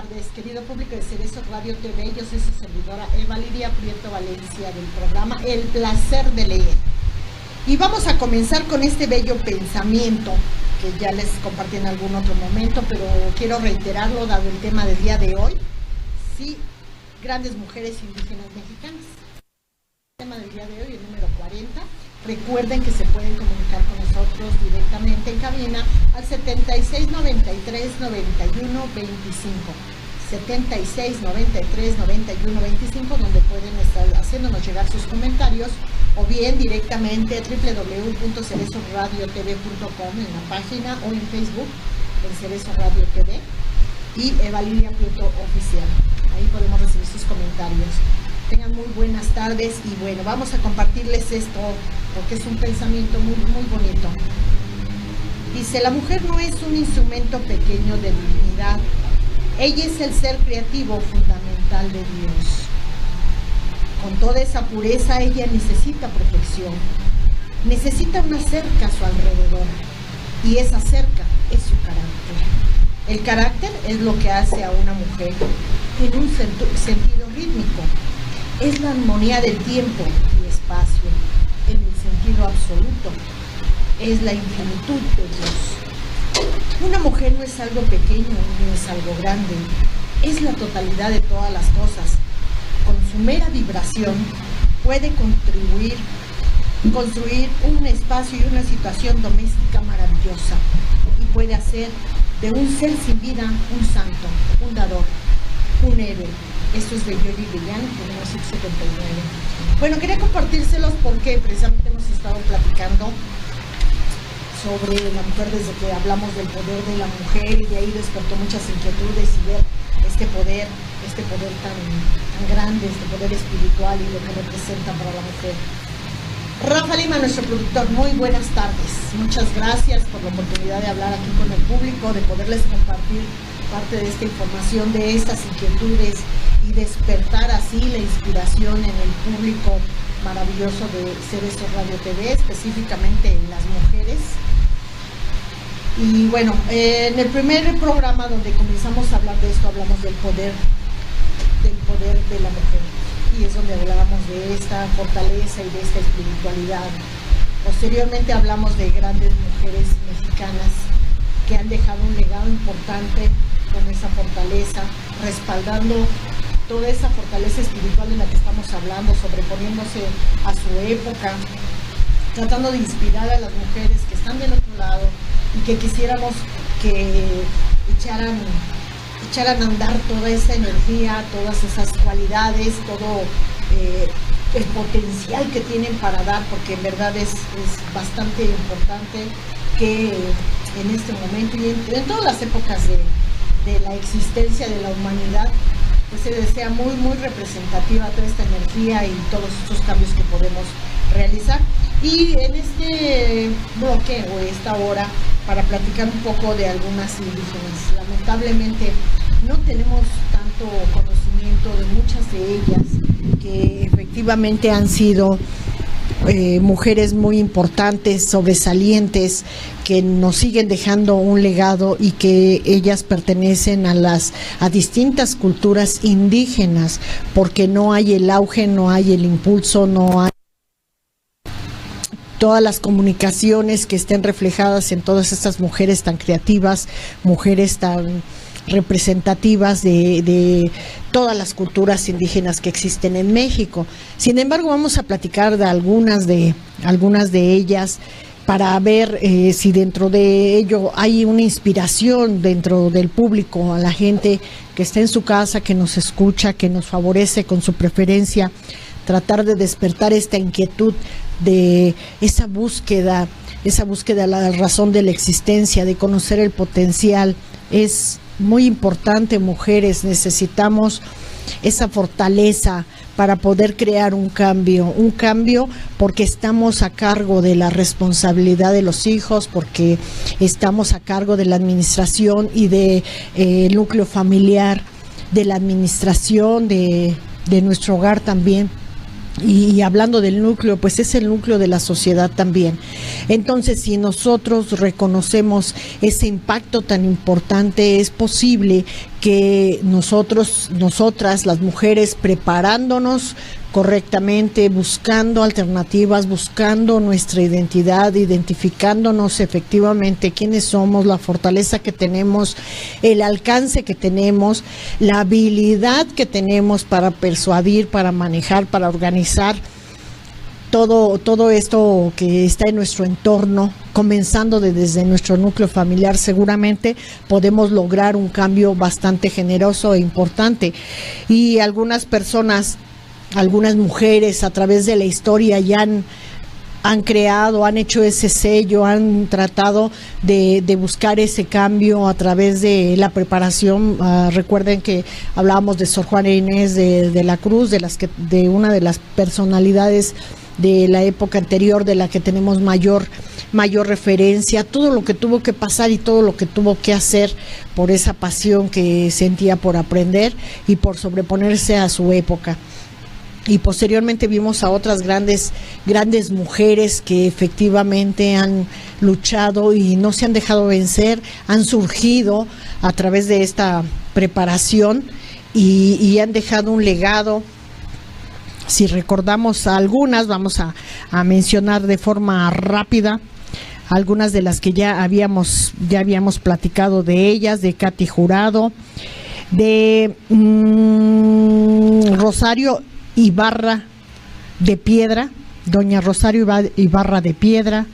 tardes, querido público de Cerezo Radio TV. Yo soy su servidora Eva Lidia Prieto Valencia del programa El Placer de Leer. Y vamos a comenzar con este bello pensamiento que ya les compartí en algún otro momento, pero quiero reiterarlo dado el tema del día de hoy. Sí, grandes mujeres indígenas mexicanas. El tema del día de hoy, el número 40. Recuerden que se pueden comunicar con nosotros directamente en cabina al 76 93 91 25. 76 93 91 25, donde pueden estar haciéndonos llegar sus comentarios, o bien directamente a www.ceresoradiotv.com en la página, o en Facebook en Cerezo Radio TV y Eva Lidia Prieto Oficial. Ahí podemos recibir sus comentarios. Tengan muy buenas tardes y bueno, vamos a compartirles esto porque es un pensamiento muy, muy bonito. Dice: la mujer no es un instrumento pequeño de divinidad, ella es el ser creativo fundamental de Dios. Con toda esa pureza ella necesita protección, necesita una cerca a su alrededor, y esa cerca es su carácter. El carácter es lo que hace a una mujer en un sentido rítmico. Es la armonía del tiempo y espacio, en el sentido absoluto. Es la infinitud de Dios. Una mujer no es algo pequeño ni es algo grande. Es la totalidad de todas las cosas. Con su mera vibración puede construir un espacio y una situación doméstica maravillosa. Y puede hacer de un ser sin vida un santo, un dador, un héroe. Esto es de Yoli Villán, de 1979. Bueno, quería compartírselos porque precisamente hemos estado platicando sobre la mujer desde que hablamos del poder de la mujer, y de ahí despertó muchas inquietudes y ver este poder tan grande, este poder espiritual y lo que representa para la mujer. Rafa Lima, nuestro productor, muy buenas tardes. Muchas gracias por la oportunidad de hablar aquí con el público, de poderles compartir parte de esta información, de estas inquietudes, y despertar así la inspiración en el público maravilloso de Cerezo Radio TV, específicamente en las mujeres. Y bueno, en el primer programa donde comenzamos a hablar de esto, hablamos del poder de la mujer, y es donde hablábamos de esta fortaleza y de esta espiritualidad. Posteriormente hablamos de grandes mujeres mexicanas que han dejado un legado importante con esa fortaleza, respaldando toda esa fortaleza espiritual de la que estamos hablando, sobreponiéndose a su época, tratando de inspirar a las mujeres que están del otro lado y que quisiéramos que echaran a andar toda esa energía, todas esas cualidades, todo el potencial que tienen para dar, porque en verdad es bastante importante que en este momento y en todas las épocas de la existencia de la humanidad, pues sea muy, muy representativa toda esta energía y todos estos cambios que podemos realizar. Y en este bloque o esta hora, para platicar un poco de algunas indígenas. Lamentablemente no tenemos tanto conocimiento de muchas de ellas, que efectivamente han sido mujeres muy importantes, sobresalientes, que nos siguen dejando un legado, y que ellas pertenecen a distintas culturas indígenas, porque no hay el auge, no hay el impulso, no hay todas las comunicaciones que estén reflejadas en todas estas mujeres tan creativas, mujeres tan representativas de todas las culturas indígenas que existen en México. Sin embargo, vamos a platicar de algunas de ellas para ver si dentro de ello hay una inspiración dentro del público, a la gente que está en su casa, que nos escucha, que nos favorece con su preferencia, tratar de despertar esta inquietud de esa búsqueda a la razón de la existencia, de conocer el potencial. Es muy importante, mujeres, necesitamos esa fortaleza para poder crear un cambio porque estamos a cargo de la responsabilidad de los hijos, porque estamos a cargo de la administración y de el núcleo familiar, de la administración de nuestro hogar también. Y hablando del núcleo, pues es el núcleo de la sociedad también. Entonces, si nosotros reconocemos ese impacto tan importante, es posible que nosotras, las mujeres, preparándonos correctamente, buscando alternativas, buscando nuestra identidad, identificándonos efectivamente quiénes somos, la fortaleza que tenemos, el alcance que tenemos, la habilidad que tenemos para persuadir, para manejar, para organizar todo esto que está en nuestro entorno, comenzando desde nuestro núcleo familiar. Seguramente podemos lograr un cambio bastante generoso e importante. Y algunas personas, algunas mujeres a través de la historia ya han creado, han hecho ese sello, han tratado de buscar ese cambio a través de la preparación. Recuerden que hablábamos de Sor Juana Inés de la Cruz, de una de las personalidades de la época anterior, de la que tenemos mayor referencia, todo lo que tuvo que pasar y todo lo que tuvo que hacer por esa pasión que sentía por aprender y por sobreponerse a su época. Y posteriormente vimos a otras grandes mujeres que efectivamente han luchado y no se han dejado vencer, han surgido a través de esta preparación y han dejado un legado. Si recordamos a algunas, vamos a mencionar de forma rápida algunas de las que ya habíamos platicado de ellas, de Katy Jurado, de Rosario Ibarra de Piedra, doña Rosario Ibarra de Piedra.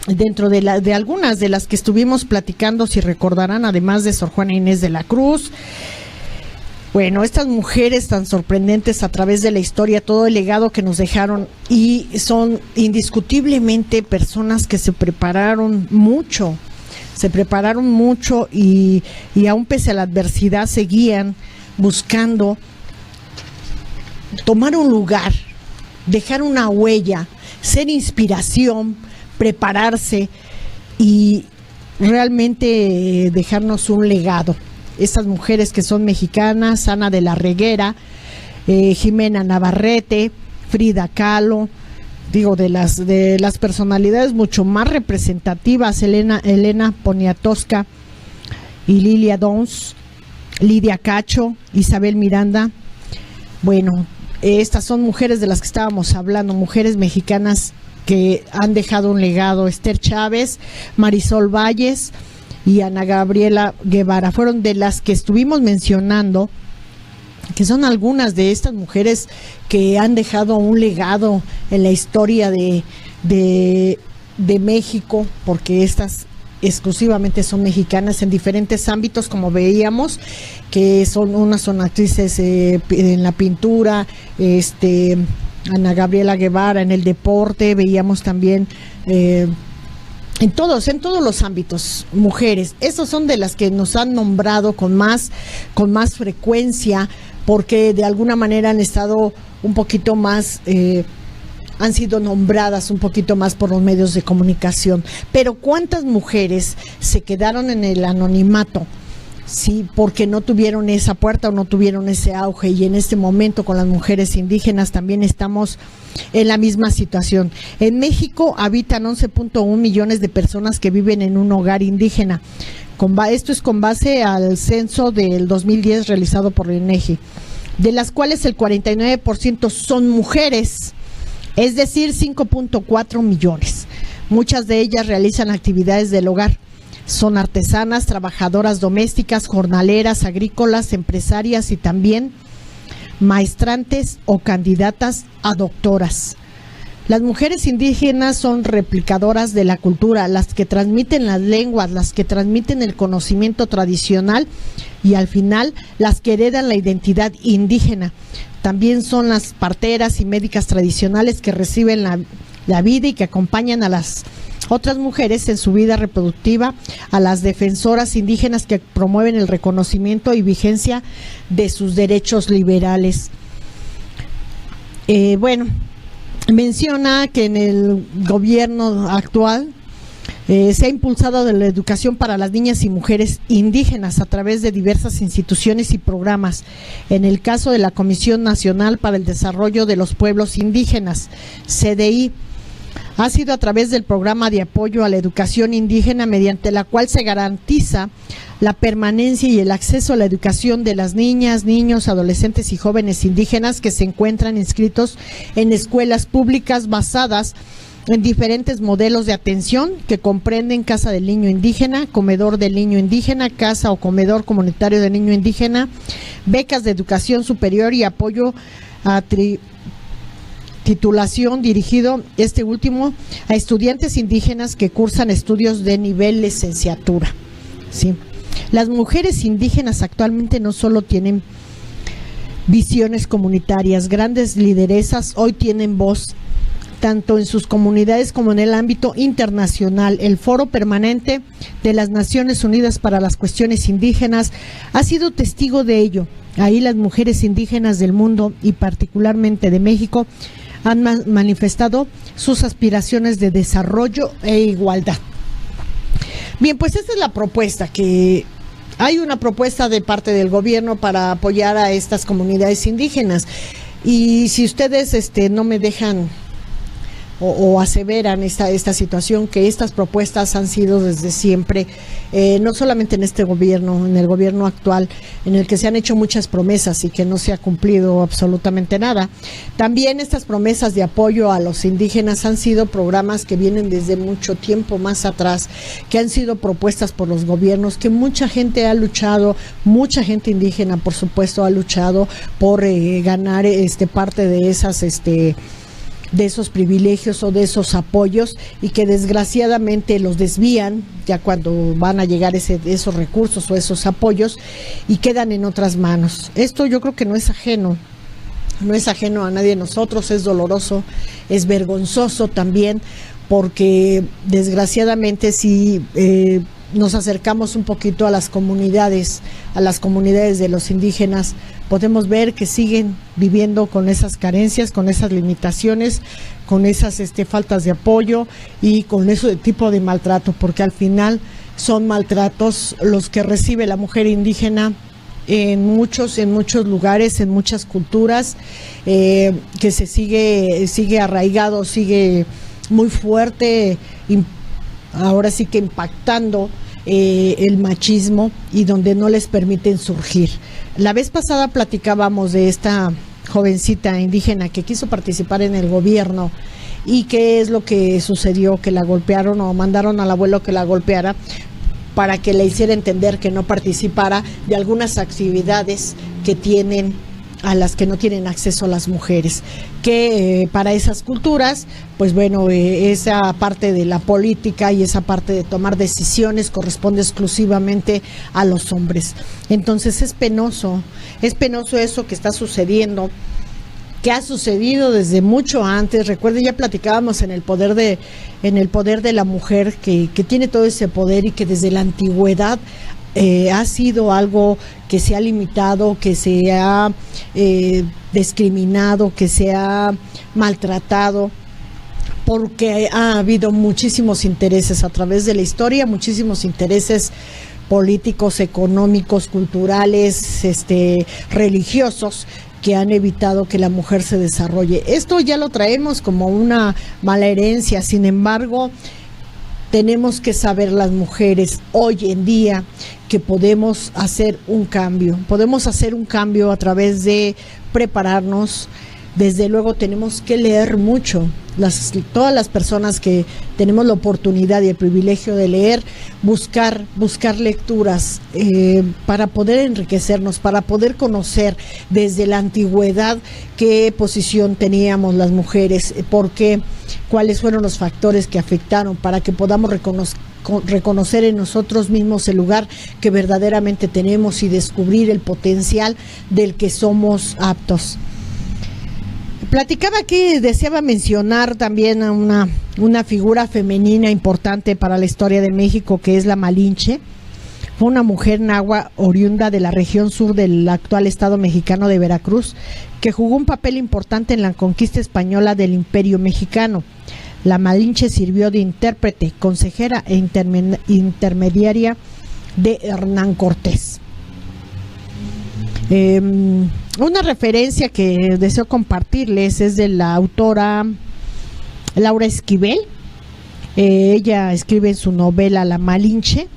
Dentro de algunas de las que estuvimos platicando, si recordarán, además de Sor Juana Inés de la Cruz. Bueno, estas mujeres tan sorprendentes a través de la historia, todo el legado que nos dejaron, y son indiscutiblemente personas que se prepararon mucho y aún pese a la adversidad seguían buscando tomar un lugar, dejar una huella, ser inspiración, prepararse y realmente dejarnos un legado. Estas mujeres que son mexicanas: Ana de la Reguera, Jimena Navarrete, Frida Kahlo, de las personalidades mucho más representativas, Elena Poniatowska y Lilia Downs, Lidia Cacho, Isabel Miranda. Bueno, estas son mujeres de las que estábamos hablando, mujeres mexicanas que han dejado un legado. Esther Chávez, Marisol Valles y Ana Gabriela Guevara fueron de las que estuvimos mencionando, que son algunas de estas mujeres que han dejado un legado en la historia de México, porque estas exclusivamente son mexicanas en diferentes ámbitos, como veíamos, que unas son actrices en la pintura, Ana Gabriela Guevara en el deporte, veíamos también en todos los ámbitos, mujeres. Esas son de las que nos han nombrado con más frecuencia, porque de alguna manera han estado un poquito más, han sido nombradas un poquito más por los medios de comunicación. Pero ¿cuántas mujeres se quedaron en el anonimato? Sí, porque no tuvieron esa puerta o no tuvieron ese auge, y en este momento con las mujeres indígenas también estamos en la misma situación. En México habitan 11.1 millones de personas que viven en un hogar indígena. Esto es con base al censo del 2010 realizado por el INEGI, de las cuales el 49% son mujeres, es decir, 5.4 millones. Muchas de ellas realizan actividades del hogar. Son artesanas, trabajadoras domésticas, jornaleras, agrícolas, empresarias y también maestrantes o candidatas a doctoras. Las mujeres indígenas son replicadoras de la cultura, las que transmiten las lenguas, las que transmiten el conocimiento tradicional y al final las que heredan la identidad indígena. También son las parteras y médicas tradicionales que reciben la vida y que acompañan a las otras mujeres en su vida reproductiva, a las defensoras indígenas que promueven el reconocimiento y vigencia de sus derechos liberales. Bueno, menciona que en el gobierno actual Se ha impulsado de la educación para las niñas y mujeres indígenas a través de diversas instituciones y programas. En el caso de la Comisión Nacional para el Desarrollo de los Pueblos Indígenas, CDI, ha sido a través del programa de apoyo a la educación indígena, mediante la cual se garantiza la permanencia y el acceso a la educación de las niñas, niños, adolescentes y jóvenes indígenas que se encuentran inscritos en escuelas públicas basadas en diferentes modelos de atención que comprenden casa del niño indígena, comedor del niño indígena, casa o comedor comunitario del niño indígena, becas de educación superior y apoyo a titulación dirigido, este último, a estudiantes indígenas que cursan estudios de nivel licenciatura. ¿Sí? Las mujeres indígenas actualmente no solo tienen visiones comunitarias, grandes lideresas, hoy tienen voz tanto en sus comunidades como en el ámbito internacional. El Foro Permanente de las Naciones Unidas para las Cuestiones Indígenas ha sido testigo de ello. Ahí las mujeres indígenas del mundo y particularmente de México han manifestado sus aspiraciones de desarrollo e igualdad. Bien, pues esta es la propuesta, que hay una propuesta de parte del gobierno para apoyar a estas comunidades indígenas. Y si ustedes no me dejan o aseveran esta situación, que estas propuestas han sido desde siempre, no solamente en este gobierno, en el gobierno actual, en el que se han hecho muchas promesas y que no se ha cumplido absolutamente nada. También estas promesas de apoyo a los indígenas han sido programas que vienen desde mucho tiempo más atrás, que han sido propuestas por los gobiernos, que mucha gente ha luchado, mucha gente indígena, por supuesto, ha luchado por ganar parte de esas de esos privilegios o de esos apoyos, y que desgraciadamente los desvían ya cuando van a llegar esos recursos o esos apoyos y quedan en otras manos. Esto yo creo que no es ajeno a nadie de nosotros, es doloroso, es vergonzoso también, porque desgraciadamente si nos acercamos un poquito a las comunidades de los indígenas, podemos ver que siguen viviendo con esas carencias, con esas limitaciones, con esas faltas de apoyo y con ese tipo de maltrato, porque al final son maltratos los que recibe la mujer indígena en muchos lugares, en muchas culturas, que se sigue arraigado, sigue muy fuerte, ahora sí que impactando el machismo, y donde no les permiten surgir. La vez pasada platicábamos de esta jovencita indígena que quiso participar en el gobierno, y qué es lo que sucedió, que la golpearon o mandaron al abuelo que la golpeara para que le hiciera entender que no participara de algunas actividades que tienen, a las que no tienen acceso las mujeres, que para esas culturas, pues bueno, esa parte de la política y esa parte de tomar decisiones corresponde exclusivamente a los hombres. Entonces es penoso eso que está sucediendo, que ha sucedido desde mucho antes. Recuerden, ya platicábamos en el poder de la mujer, que tiene todo ese poder, y que desde la antigüedad ha sido algo que se ha limitado, que se ha discriminado, que se ha maltratado, porque ha habido muchísimos intereses a través de la historia, muchísimos intereses políticos, económicos, culturales, religiosos, que han evitado que la mujer se desarrolle. Esto ya lo traemos como una mala herencia. Sin embargo, tenemos que saber las mujeres hoy en día que podemos hacer un cambio. Podemos hacer un cambio a través de prepararnos. Desde luego tenemos que leer mucho. Todas las personas que tenemos la oportunidad y el privilegio de leer, buscar lecturas para poder enriquecernos, para poder conocer desde la antigüedad qué posición teníamos las mujeres, por qué, cuáles fueron los factores que afectaron, para que podamos reconocer en nosotros mismos el lugar que verdaderamente tenemos y descubrir el potencial del que somos aptos. Platicaba que deseaba mencionar también a una figura femenina importante para la historia de México, que es la Malinche. Fue una mujer nahua oriunda de la región sur del actual estado mexicano de Veracruz, que jugó un papel importante en la conquista española del Imperio Mexicano. La Malinche sirvió de intérprete, consejera e intermediaria de Hernán Cortés. Una referencia que deseo compartirles es de la autora Laura Esquivel. Ella escribe en su novela La Malinche,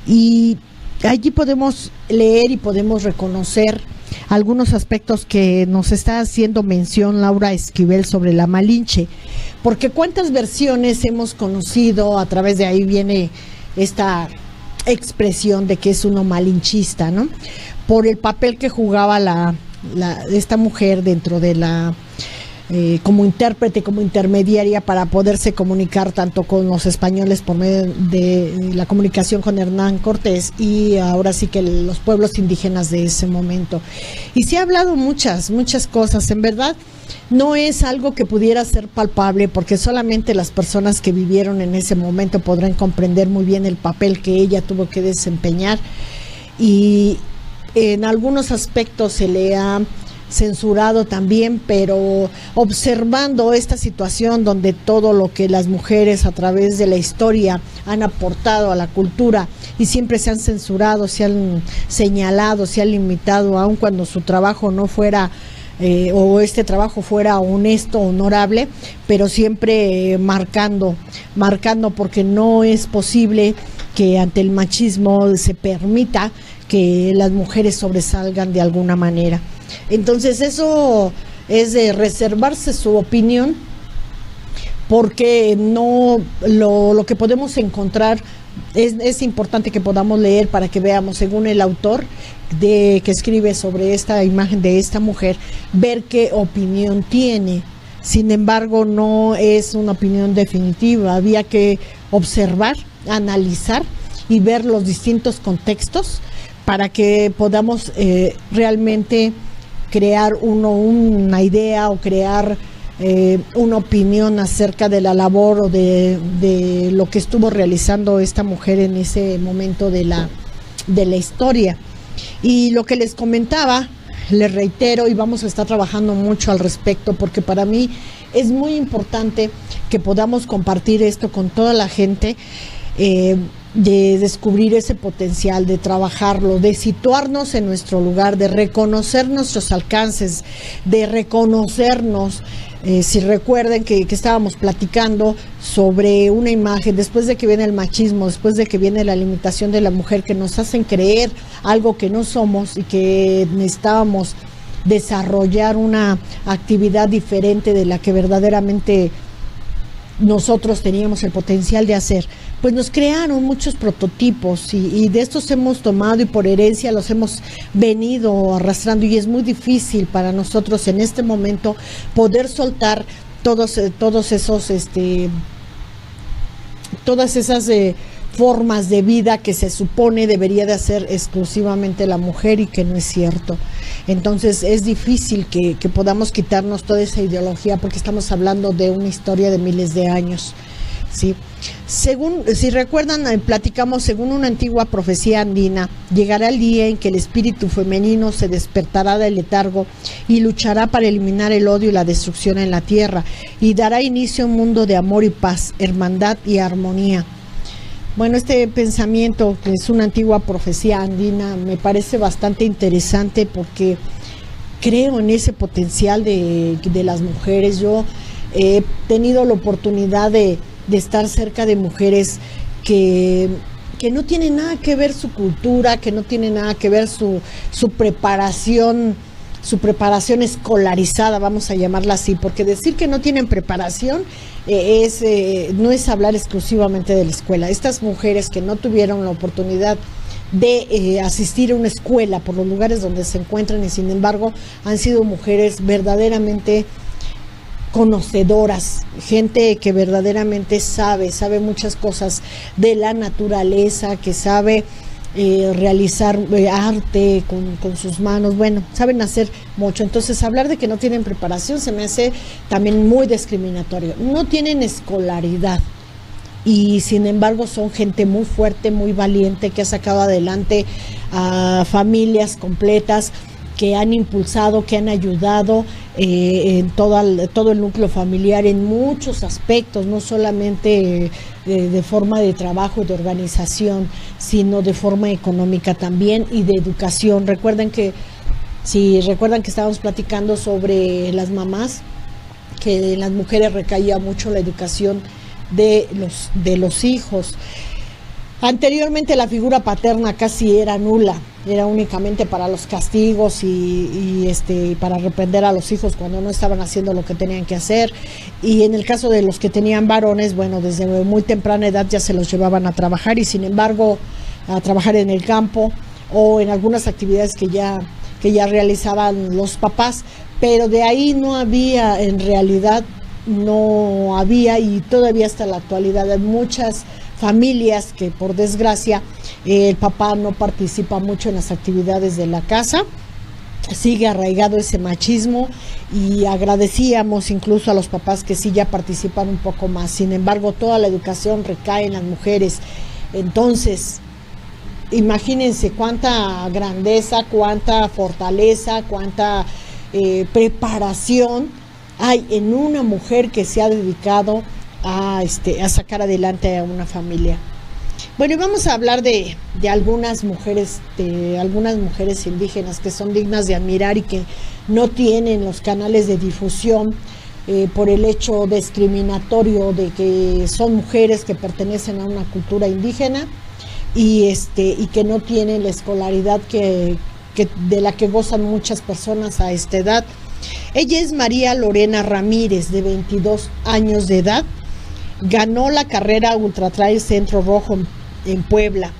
y allí podemos leer y podemos reconocer algunos aspectos que nos está haciendo mención Laura Esquivel sobre la Malinche, porque cuántas versiones hemos conocido, a través de ahí viene esta expresión de que es uno malinchista, ¿no? Por el papel que jugaba esta mujer dentro de como intérprete, como intermediaria, para poderse comunicar tanto con los españoles por medio de la comunicación con Hernán Cortés, y ahora sí que los pueblos indígenas de ese momento. Y se ha hablado muchas cosas, en verdad no es algo que pudiera ser palpable, porque solamente las personas que vivieron en ese momento podrán comprender muy bien el papel que ella tuvo que desempeñar, y en algunos aspectos se le ha censurado también, pero observando esta situación donde todo lo que las mujeres a través de la historia han aportado a la cultura y siempre se han censurado, se han señalado, se han limitado, aun cuando su trabajo no fuera o este trabajo fuera honesto, honorable, pero siempre marcando, porque no es posible que ante el machismo se permita que las mujeres sobresalgan de alguna manera. Entonces eso es de reservarse su opinión, porque no lo que podemos encontrar es importante que podamos leer para que veamos, según el autor que escribe sobre esta imagen de esta mujer, ver qué opinión tiene. Sin embargo, no es una opinión definitiva, había que observar, analizar y ver los distintos contextos para que podamos realmente crear una idea o crear una opinión acerca de la labor o de lo que estuvo realizando esta mujer en ese momento de la historia. Y lo que les comentaba, les reitero, y vamos a estar trabajando mucho al respecto, porque para mí es muy importante que podamos compartir esto con toda la gente, de descubrir ese potencial, de trabajarlo, de situarnos en nuestro lugar, de reconocer nuestros alcances, de reconocernos. Si recuerden que estábamos platicando sobre una imagen, después de que viene el machismo, después de que viene la limitación de la mujer, que nos hacen creer algo que no somos y que necesitábamos desarrollar una actividad diferente de la que verdaderamente nosotros teníamos el potencial de hacer, pues nos crearon muchos prototipos y de estos hemos tomado y por herencia los hemos venido arrastrando, y es muy difícil para nosotros en este momento poder soltar todas esas formas de vida que se supone debería de hacer exclusivamente la mujer, y que no es cierto. Entonces es difícil que podamos quitarnos toda esa ideología, porque estamos hablando de una historia de miles de años, ¿sí? Si recuerdan, platicamos, según una antigua profecía andina, llegará el día en que el espíritu femenino se despertará del letargo y luchará para eliminar el odio y la destrucción en la tierra, y dará inicio a un mundo de amor y paz, hermandad y armonía. Bueno, este pensamiento, que es una antigua profecía andina, me parece bastante interesante, porque creo en ese potencial de las mujeres. Yo he tenido la oportunidad de estar cerca de mujeres que no tienen nada que ver su cultura, que no tiene nada que ver su preparación escolarizada, vamos a llamarla así, porque decir que no tienen preparación no es hablar exclusivamente de la escuela. Estas mujeres que no tuvieron la oportunidad de asistir a una escuela por los lugares donde se encuentran, y sin embargo han sido mujeres verdaderamente conocedoras, gente que verdaderamente sabe muchas cosas de la naturaleza, que sabe realizar arte con sus manos, bueno, saben hacer mucho. Entonces hablar de que no tienen preparación se me hace también muy discriminatorio. No tienen escolaridad y sin embargo son gente muy fuerte, muy valiente, que ha sacado adelante a familias completas, que han impulsado, que han ayudado en todo el núcleo familiar en muchos aspectos, no solamente de forma de trabajo y de organización, sino de forma económica también y de educación. Recuerdan que estábamos platicando sobre las mamás, que en las mujeres recaía mucho la educación de los hijos. Anteriormente la figura paterna casi era nula, era únicamente para los castigos y para reprender a los hijos cuando no estaban haciendo lo que tenían que hacer. Y en el caso de los que tenían varones, bueno, desde muy temprana edad ya se los llevaban a trabajar, y sin embargo a trabajar en el campo o en algunas actividades que ya realizaban los papás, pero de ahí no había, en realidad no había, y todavía hasta la actualidad hay muchas familias que por desgracia el papá no participa mucho en las actividades de la casa. Sigue arraigado ese machismo, y agradecíamos incluso a los papás que sí ya participan un poco más. Sin embargo, toda la educación recae en las mujeres. Entonces, imagínense cuánta grandeza, cuánta fortaleza, cuánta preparación hay en una mujer que se ha dedicado a sacar adelante a una familia. Bueno, y vamos a hablar de algunas mujeres indígenas que son dignas de admirar y que no tienen los canales de difusión por el hecho discriminatorio de que son mujeres que pertenecen a una cultura indígena y que no tienen la escolaridad de la que gozan muchas personas a esta edad. Ella es María Lorena Ramírez, de 22 años de edad. Ganó la carrera Ultra Trail Centro Rojo en Puebla.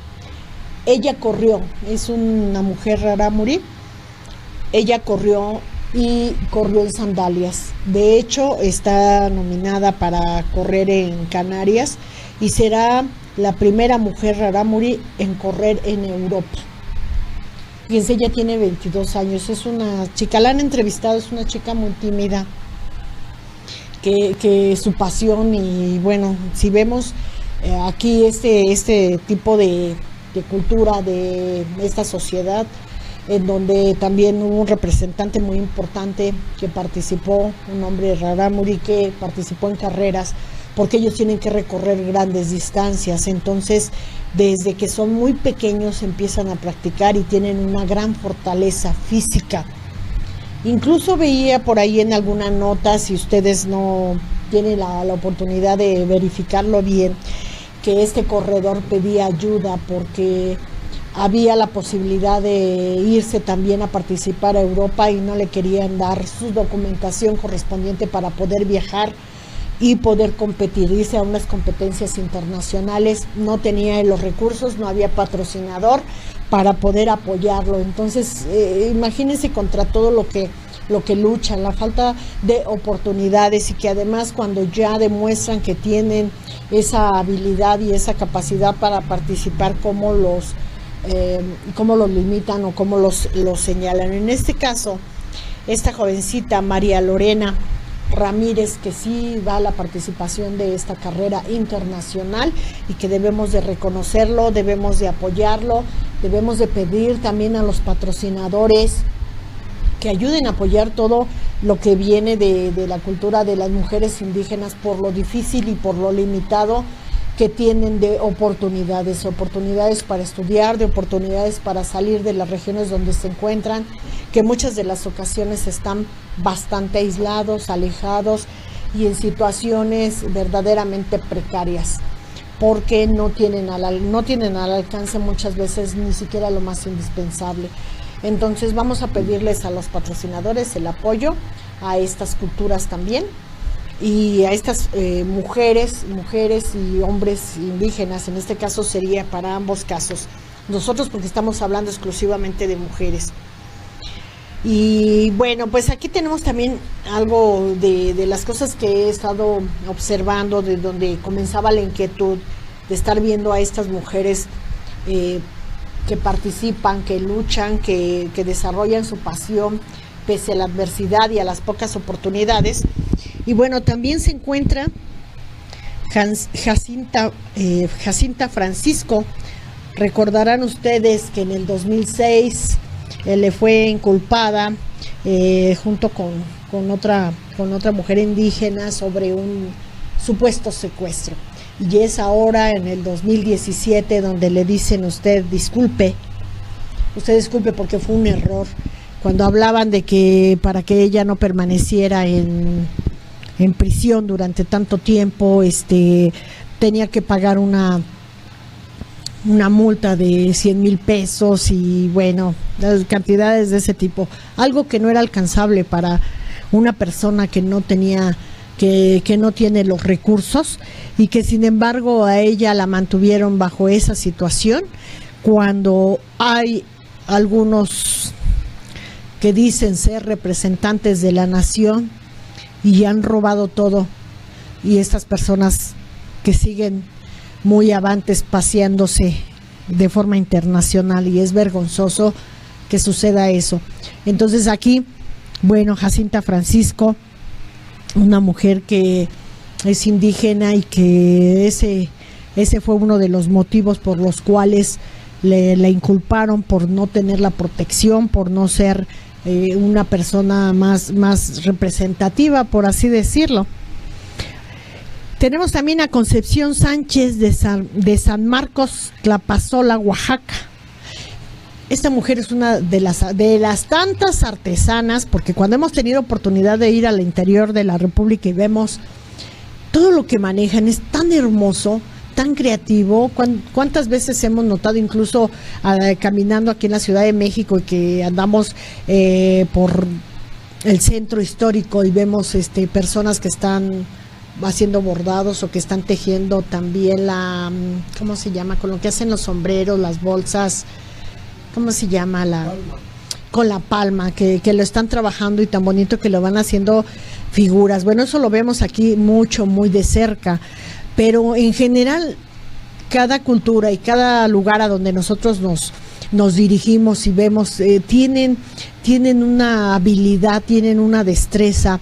Ella corrió, es una mujer rarámuri. Ella corrió en sandalias. De hecho, está nominada para correr en Canarias y será la primera mujer rarámuri en correr en Europa. Fíjense, ella tiene 22 años, es una chica, la han entrevistado, es una chica muy tímida, que su pasión, y bueno, si vemos aquí este tipo de cultura de esta sociedad, en donde también hubo un representante muy importante que participó, un hombre rarámuri que participó en carreras, porque ellos tienen que recorrer grandes distancias. Entonces, desde que son muy pequeños empiezan a practicar y tienen una gran fortaleza física. Incluso veía por ahí en alguna nota, si ustedes no tienen la oportunidad de verificarlo bien, que este corredor pedía ayuda porque había la posibilidad de irse también a participar a Europa y no le querían dar su documentación correspondiente para poder viajar y poder competir, irse a unas competencias internacionales. No tenía los recursos, no había patrocinador para poder apoyarlo. Entonces, imagínense contra todo lo que luchan, la falta de oportunidades, y que además cuando ya demuestran que tienen esa habilidad y esa capacidad para participar, cómo los limitan o cómo los señalan. En este caso, esta jovencita María Lorena Ramírez, que sí va a la participación de esta carrera internacional y que debemos de reconocerlo, debemos de apoyarlo, debemos de pedir también a los patrocinadores que ayuden a apoyar todo lo que viene de la cultura de las mujeres indígenas, por lo difícil y por lo limitado que tienen de oportunidades para estudiar, de oportunidades para salir de las regiones donde se encuentran, que muchas de las ocasiones están bastante aislados, alejados y en situaciones verdaderamente precarias, porque no tienen al alcance muchas veces ni siquiera lo más indispensable. Entonces vamos a pedirles a los patrocinadores el apoyo a estas culturas también, y a estas mujeres y hombres indígenas. En este caso sería para ambos casos, nosotros porque estamos hablando exclusivamente de mujeres. Y bueno, pues aquí tenemos también algo de las cosas que he estado observando, de donde comenzaba la inquietud de estar viendo a estas mujeres que participan, que luchan, que desarrollan su pasión pese a la adversidad y a las pocas oportunidades. Y bueno, también se encuentra Jacinta Francisco. Recordarán ustedes que en el 2006 le fue inculpada junto con otra mujer indígena sobre un supuesto secuestro. Y es ahora en el 2017 donde le dicen usted disculpe porque fue un error. Cuando hablaban de que para que ella no permaneciera en prisión durante tanto tiempo, tenía que pagar una multa de 100,000 pesos y bueno, las cantidades de ese tipo, algo que no era alcanzable para una persona que no tenía, que no tiene los recursos, y que sin embargo a ella la mantuvieron bajo esa situación, cuando hay algunos que dicen ser representantes de la nación y han robado todo, y estas personas que siguen muy avantes paseándose de forma internacional, y es vergonzoso que suceda eso. Entonces aquí, bueno, Jacinta Francisco, una mujer que es indígena y que ese fue uno de los motivos por los cuales le inculparon, por no tener la protección, por no ser una persona más representativa, por así decirlo. Tenemos también a Concepción Sánchez de San Marcos, Tlapazola, Oaxaca. Esta mujer es una de las tantas artesanas, porque cuando hemos tenido oportunidad de ir al interior de la República y vemos todo lo que manejan, es tan hermoso, tan creativo. ¿Cuántas veces hemos notado, incluso caminando aquí en la Ciudad de México, y que andamos por el centro histórico y vemos personas que están haciendo bordados o que están tejiendo también ¿cómo se llama? Con lo que hacen los sombreros, las bolsas, ¿cómo se llama? Con la palma, que lo están trabajando, y tan bonito que lo van haciendo figuras. Bueno, eso lo vemos aquí muy de cerca, pero en general cada cultura y cada lugar a donde nosotros nos dirigimos y vemos, tienen una habilidad, tienen una destreza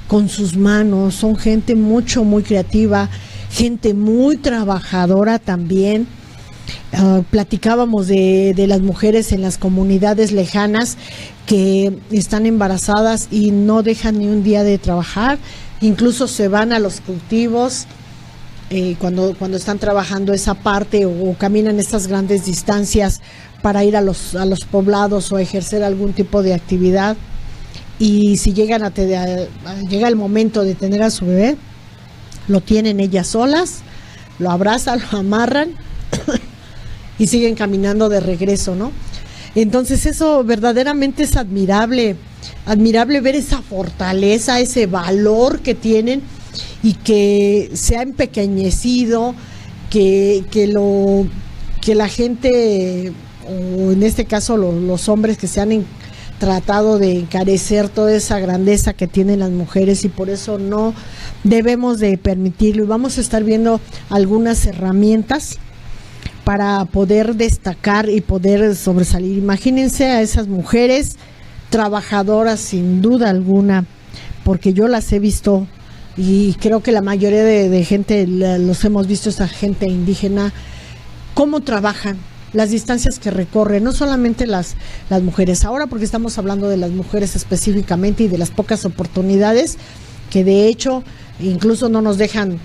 con sus manos, son gente muy creativa, gente muy trabajadora también. Platicábamos de las mujeres en las comunidades lejanas que están embarazadas y no dejan ni un día de trabajar, incluso se van a los cultivos cuando están trabajando esa parte, o caminan estas grandes distancias para ir a los poblados o ejercer algún tipo de actividad. Y si llega el momento de tener a su bebé, lo tienen ellas solas, lo abrazan, lo amarran y siguen caminando de regreso, ¿no? Entonces eso verdaderamente es admirable ver esa fortaleza, ese valor que tienen, y que se ha empequeñecido, que la gente, o en este caso los hombres, que se han tratado de encarecer toda esa grandeza que tienen las mujeres, y por eso no debemos de permitirlo. Y vamos a estar viendo algunas herramientas para poder destacar y poder sobresalir. Imagínense a esas mujeres trabajadoras, sin duda alguna, porque yo las he visto, y creo que la mayoría de gente los hemos visto, esa gente indígena, cómo trabajan, las distancias que recorren, no solamente las mujeres. Ahora, porque estamos hablando de las mujeres específicamente y de las pocas oportunidades que de hecho incluso no nos dejan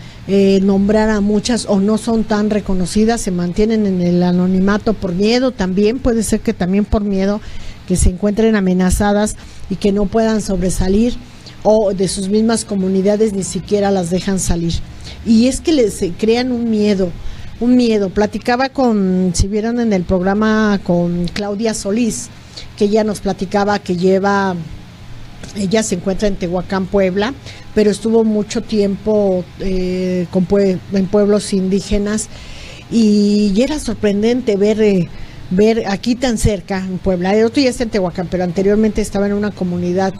nombrar a muchas, o no son tan reconocidas, se mantienen en el anonimato por miedo también, puede ser que también por miedo, que se encuentren amenazadas y que no puedan sobresalir, o de sus mismas comunidades ni siquiera las dejan salir. Y es que les crean un miedo. Platicaba si vieron en el programa con Claudia Solís, que ella nos platicaba que ella se encuentra en Tehuacán, Puebla, pero estuvo mucho tiempo en pueblos indígenas, y era sorprendente ver aquí tan cerca, en Puebla. El otro ya está en Tehuacán, pero anteriormente estaba en una comunidad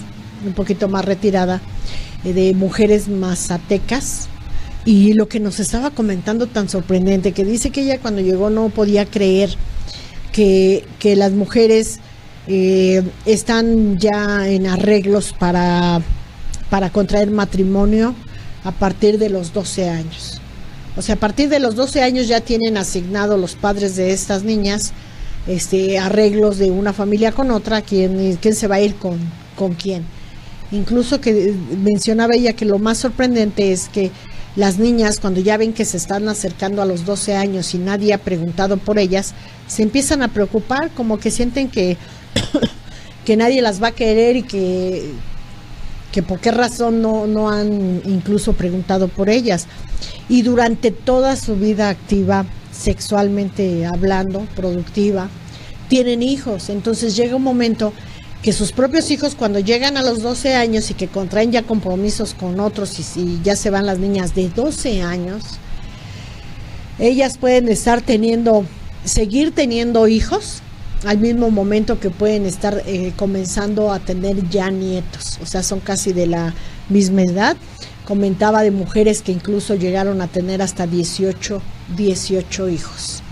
un poquito más retirada, de mujeres mazatecas. Y lo que nos estaba comentando tan sorprendente, que dice que ella cuando llegó no podía creer que las mujeres están ya en arreglos para contraer matrimonio a partir de los 12 años. O sea, a partir de los 12 años ya tienen asignado los padres de estas niñas arreglos de una familia con otra, quién se va a ir con quién. Incluso que mencionaba ella que lo más sorprendente es que las niñas, cuando ya ven que se están acercando a los 12 años y nadie ha preguntado por ellas, se empiezan a preocupar, como que sienten que que nadie las va a querer y que por qué razón no han incluso preguntado por ellas. Y durante toda su vida activa, sexualmente hablando, productiva, tienen hijos. Entonces llega un momento que sus propios hijos, cuando llegan a los 12 años y que contraen ya compromisos con otros y ya se van las niñas de 12 años, ellas pueden seguir teniendo hijos al mismo momento que pueden estar comenzando a tener ya nietos. O sea, son casi de la misma edad. Comentaba de mujeres que incluso llegaron a tener hasta 18 hijos.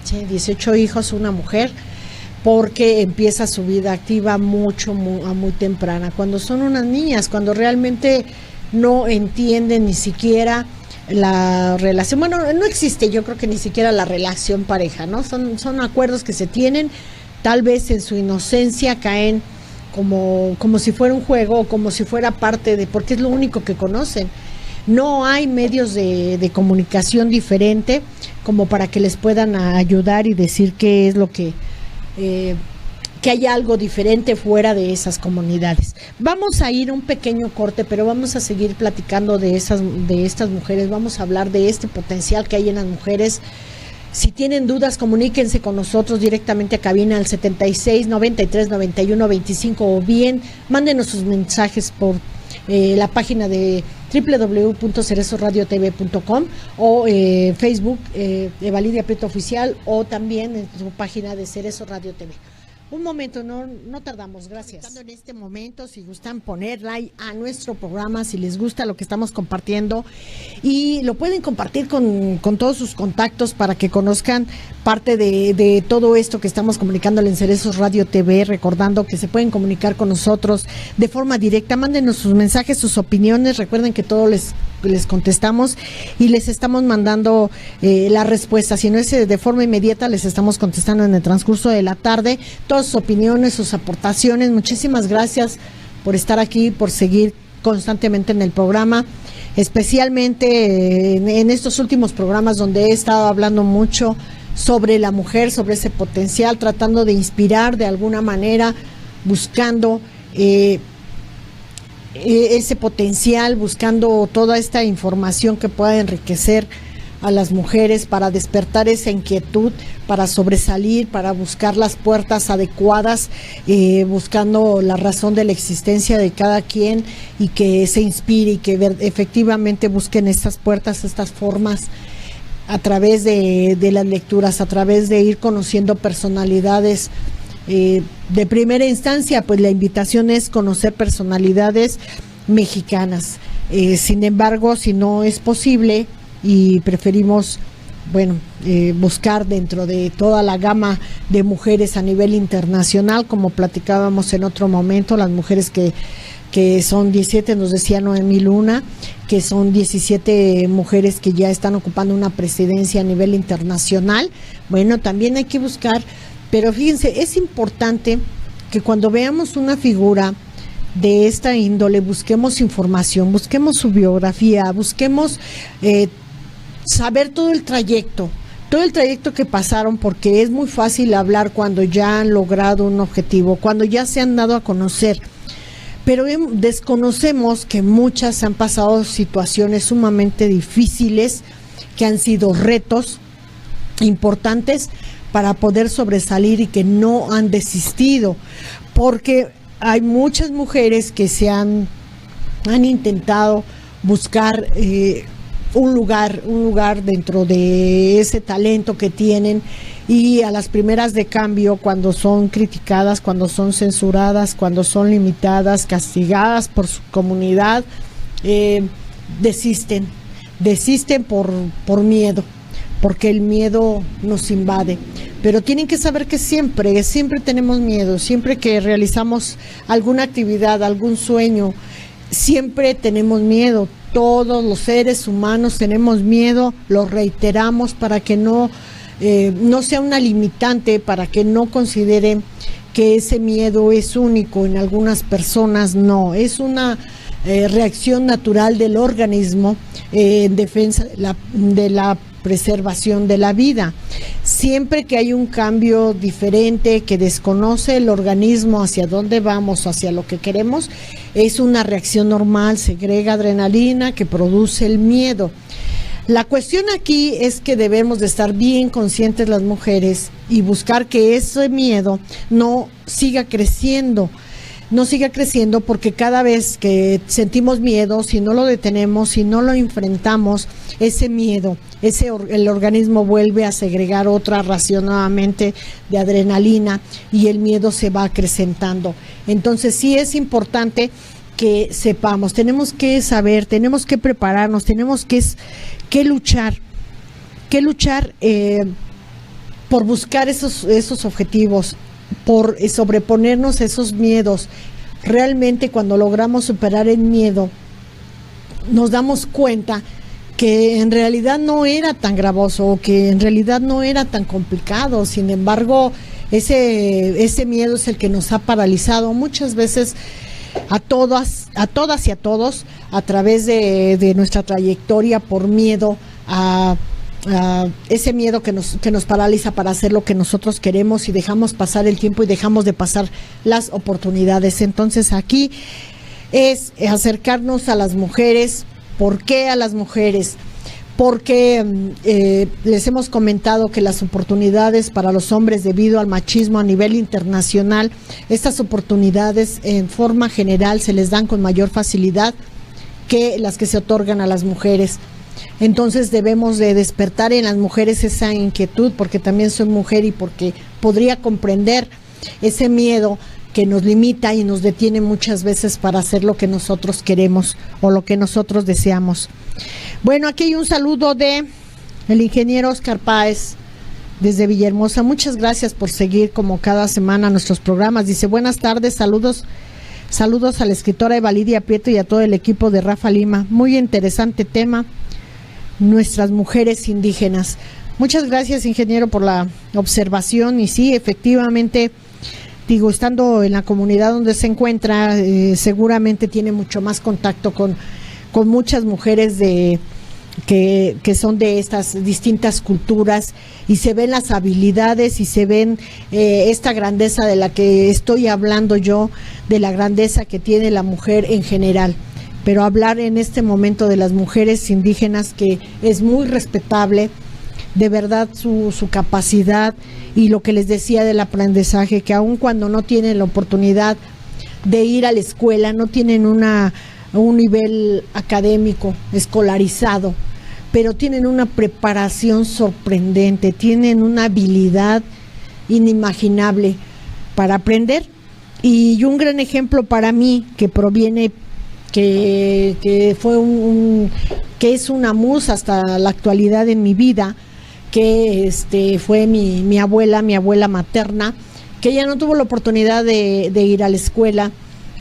¿Sí? 18 hijos una mujer, porque empieza su vida activa muy temprana, cuando son unas niñas, cuando realmente no entienden ni siquiera la relación. Bueno, no existe, yo creo que ni siquiera la relación pareja, ¿no? Son acuerdos que se tienen, tal vez en su inocencia caen como si fuera un juego, o como si fuera parte de, porque es lo único que conocen. No hay medios de comunicación diferente como para que les puedan ayudar y decir qué es lo que haya algo diferente fuera de esas comunidades. Vamos a ir a un pequeño corte, pero vamos a seguir platicando de estas mujeres. Vamos a hablar de este potencial que hay en las mujeres. Si tienen dudas, comuníquense con nosotros directamente a cabina al 76 93 91 25, o bien mándenos sus mensajes por la página de www.ceresoradiotv.com o Facebook Evalidia Prieto Oficial, o también en su página de Cerezo Radio TV. Un momento, no tardamos, gracias. En este momento, si gustan poner like a nuestro programa, si les gusta lo que estamos compartiendo, y lo pueden compartir con todos sus contactos para que conozcan parte de todo esto que estamos comunicándole en Cerezos Radio TV, recordando que se pueden comunicar con nosotros de forma directa. Mándenos sus mensajes, sus opiniones. Recuerden que todos les contestamos y les estamos mandando la respuesta. Si no es de forma inmediata, les estamos contestando en el transcurso de la tarde todas sus opiniones, sus aportaciones. Muchísimas gracias por estar aquí, por seguir constantemente en el programa, especialmente en estos últimos programas donde he estado hablando mucho sobre la mujer, sobre ese potencial, tratando de inspirar de alguna manera, buscando ese potencial, buscando toda esta información que pueda enriquecer a las mujeres, para despertar esa inquietud, para sobresalir, para buscar las puertas adecuadas, buscando la razón de la existencia de cada quien, y que se inspire y que efectivamente busquen estas puertas, estas formas, a través de las lecturas, a través de ir conociendo personalidades de primera instancia. Pues la invitación es conocer personalidades mexicanas. Sin embargo, si no es posible y preferimos, buscar dentro de toda la gama de mujeres a nivel internacional, como platicábamos en otro momento, las mujeres que son 17, nos decía Noemí Luna, que son 17 mujeres que ya están ocupando una presidencia a nivel internacional. Bueno, también hay que buscar, pero fíjense, es importante que cuando veamos una figura de esta índole, busquemos información, busquemos su biografía, busquemos saber todo el trayecto que pasaron, porque es muy fácil hablar cuando ya han logrado un objetivo, cuando ya se han dado a conocer. Pero desconocemos que muchas han pasado situaciones sumamente difíciles, que han sido retos importantes para poder sobresalir, y que no han desistido, porque hay muchas mujeres que han intentado buscar un lugar dentro de ese talento que tienen, y a las primeras de cambio, cuando son criticadas, cuando son censuradas, cuando son limitadas, castigadas por su comunidad, desisten por miedo, porque el miedo nos invade. Pero tienen que saber que siempre tenemos miedo, siempre que realizamos alguna actividad, algún sueño, siempre tenemos miedo. Todos los seres humanos tenemos miedo, lo reiteramos para que no no sea una limitante para que no consideren que ese miedo es único en algunas personas. No, es una reacción natural del organismo en defensa de la preservación de la vida. Siempre que hay un cambio diferente que desconoce el organismo hacia dónde vamos, hacia lo que queremos, es una reacción normal, segrega adrenalina que produce el miedo. La cuestión aquí es que debemos de estar bien conscientes las mujeres y buscar que ese miedo no siga creciendo, porque cada vez que sentimos miedo, si no lo detenemos, si no lo enfrentamos, ese miedo, el organismo vuelve a segregar otra ración nuevamente de adrenalina y el miedo se va acrecentando. Entonces sí es importante que sepamos, tenemos que saber, tenemos que prepararnos, tenemos que luchar por buscar esos objetivos, por sobreponernos a esos miedos. Realmente cuando logramos superar el miedo, nos damos cuenta que en realidad no era tan gravoso, o que en realidad no era tan complicado. Sin embargo, ese miedo es el que nos ha paralizado muchas veces a todas y a todos a través de nuestra trayectoria, por miedo a ese miedo que nos paraliza para hacer lo que nosotros queremos, y dejamos pasar el tiempo y dejamos de pasar las oportunidades. Entonces aquí es acercarnos a las mujeres. ¿Por qué a las mujeres? Porque les hemos comentado que las oportunidades para los hombres, debido al machismo a nivel internacional, estas oportunidades en forma general se les dan con mayor facilidad que las que se otorgan a las mujeres. Entonces debemos de despertar en las mujeres esa inquietud, porque también soy mujer y porque podría comprender ese miedo que nos limita y nos detiene muchas veces para hacer lo que nosotros queremos o lo que nosotros deseamos. Bueno, aquí hay un saludo de el ingeniero Oscar Páez desde Villahermosa. Muchas gracias por seguir como cada semana nuestros programas. Dice: buenas tardes, saludos a la escritora Evalidia Prieto y a todo el equipo de Rafa Lima. Muy interesante tema, nuestras mujeres indígenas. Muchas gracias, ingeniero, por la observación. Y sí, efectivamente, digo, estando en la comunidad donde se encuentra, seguramente tiene mucho más contacto con muchas mujeres que son de estas distintas culturas, y se ven las habilidades y se ven esta grandeza de la que estoy hablando yo, de la grandeza que tiene la mujer en general. Pero hablar en este momento de las mujeres indígenas, que es muy respetable, de verdad, su capacidad, y lo que les decía del aprendizaje, que aun cuando no tienen la oportunidad de ir a la escuela, no tienen un nivel académico escolarizado, pero tienen una preparación sorprendente, tienen una habilidad inimaginable para aprender. Y un gran ejemplo para mí, que proviene, que fue que es una musa hasta la actualidad en mi vida, que fue mi abuela materna, que ella no tuvo la oportunidad de ir a la escuela,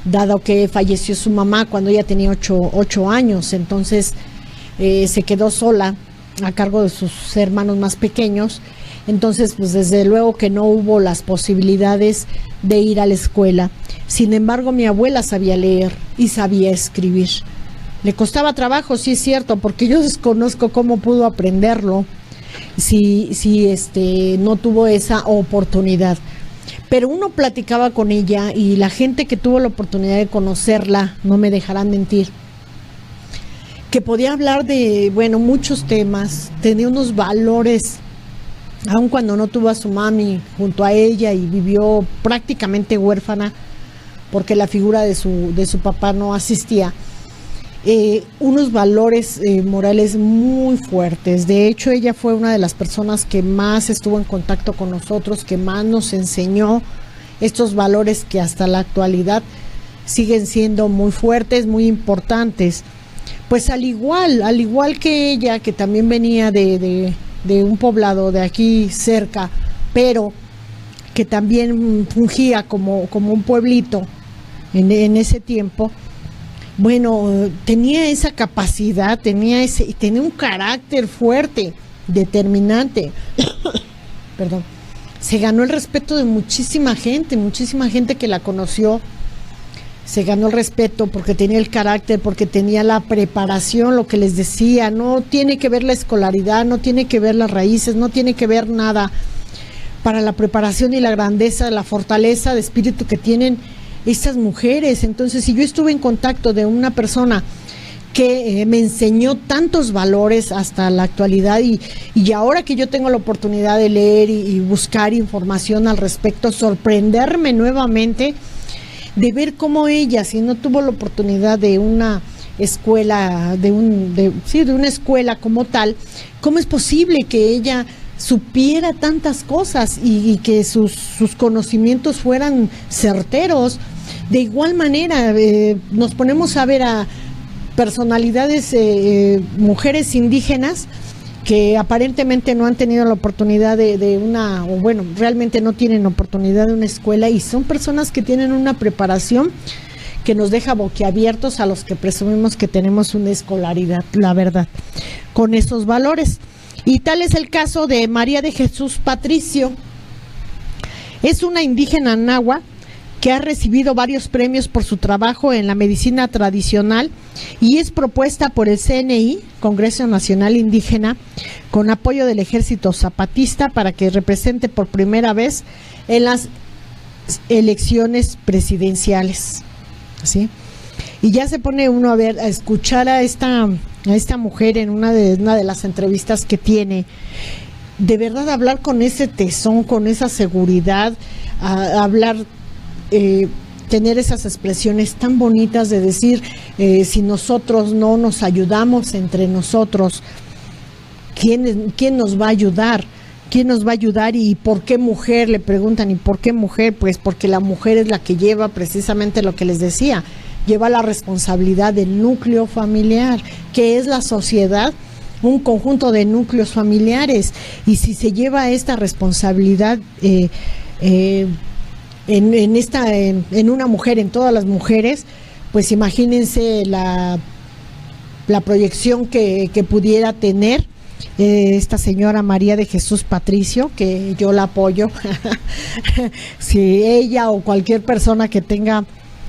dado que falleció su mamá cuando ella tenía 8 años. Entonces se quedó sola a cargo de sus hermanos más pequeños. Entonces, pues desde luego que no hubo las posibilidades de ir a la escuela. Sin embargo, mi abuela sabía leer y sabía escribir. Le costaba trabajo, sí es cierto, porque yo desconozco cómo pudo aprenderlo si no tuvo esa oportunidad. Pero uno platicaba con ella, y la gente que tuvo la oportunidad de conocerla no me dejarán mentir, que podía hablar de, muchos temas, tenía unos valores, aun cuando no tuvo a su mami junto a ella y vivió prácticamente huérfana porque la figura de su papá no asistía. Unos valores morales muy fuertes. De hecho, ella fue una de las personas que más estuvo en contacto con nosotros, que más nos enseñó estos valores que hasta la actualidad siguen siendo muy fuertes, muy importantes. Pues al igual que ella, que también venía de un poblado de aquí cerca, pero que también fungía como un pueblito en ese tiempo. Tenía esa capacidad, tenía un carácter fuerte, determinante. se ganó el respeto de muchísima gente que la conoció. Se ganó el respeto porque tenía el carácter, porque tenía la preparación, lo que les decía, no tiene que ver la escolaridad, no tiene que ver las raíces, no tiene que ver nada para la preparación y la grandeza, la fortaleza de espíritu que tienen estas mujeres. Entonces, si yo estuve en contacto de una persona que me enseñó tantos valores hasta la actualidad y ahora que yo tengo la oportunidad de leer y buscar información al respecto, sorprenderme nuevamente de ver cómo ella, si no tuvo la oportunidad de una escuela, de una escuela como tal, cómo es posible que ella supiera tantas cosas y que sus conocimientos fueran certeros. De igual manera, nos ponemos a ver a personalidades, mujeres indígenas, que aparentemente no han tenido la oportunidad realmente no tienen oportunidad de una escuela, y son personas que tienen una preparación que nos deja boquiabiertos a los que presumimos que tenemos una escolaridad, la verdad, con esos valores. Y tal es el caso de María de Jesús Patricio. Es una indígena nahua que ha recibido varios premios por su trabajo en la medicina tradicional y es propuesta por el CNI, Congreso Nacional Indígena, con apoyo del Ejército Zapatista para que represente por primera vez en las elecciones presidenciales. ¿Sí? Y ya se pone uno a escuchar a esta mujer en una de las entrevistas que tiene, de verdad hablar con ese tesón, con esa seguridad, hablar, tener esas expresiones tan bonitas de decir, si nosotros no nos ayudamos entre nosotros, ¿quién nos va a ayudar? ¿Quién nos va a ayudar? ¿Y por qué mujer? Le preguntan, ¿y por qué mujer? Pues porque la mujer es la que lleva precisamente lo que les decía, lleva la responsabilidad del núcleo familiar, que es la sociedad, un conjunto de núcleos familiares, y si se lleva esta responsabilidad en una mujer, en todas las mujeres, pues imagínense la proyección que pudiera tener esta señora María de Jesús Patricio, que yo la apoyo. Si ella o cualquier persona que tenga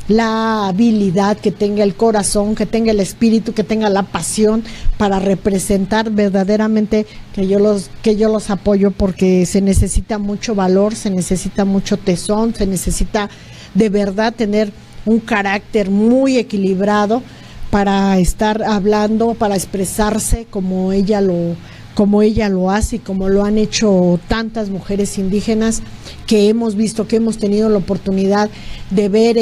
la habilidad, que tenga el corazón, que tenga el espíritu, que tenga la pasión para representar verdaderamente, que yo los apoyo, porque se necesita mucho valor, se necesita mucho tesón, se necesita de verdad tener un carácter muy equilibrado para estar hablando, para expresarse como ella lo hace y como lo han hecho tantas mujeres indígenas que hemos visto, que hemos tenido la oportunidad de ver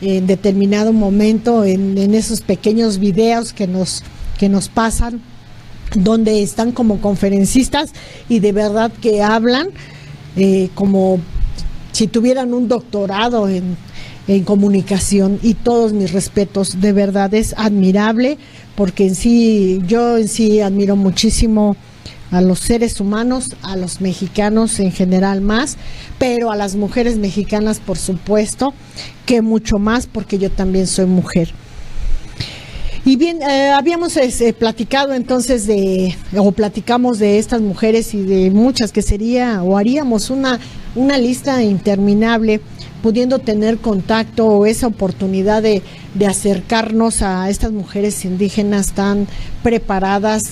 en determinado momento en esos pequeños videos que nos pasan, donde están como conferencistas y de verdad que hablan como si tuvieran un doctorado en comunicación, y todos mis respetos, de verdad es admirable, porque yo en sí admiro muchísimo a los seres humanos, a los mexicanos en general más, pero a las mujeres mexicanas por supuesto que mucho más, porque yo también soy mujer. Y bien, habíamos platicado entonces platicamos de estas mujeres y de muchas que sería, o haríamos una lista interminable, pudiendo tener contacto o esa oportunidad de acercarnos a estas mujeres indígenas tan preparadas,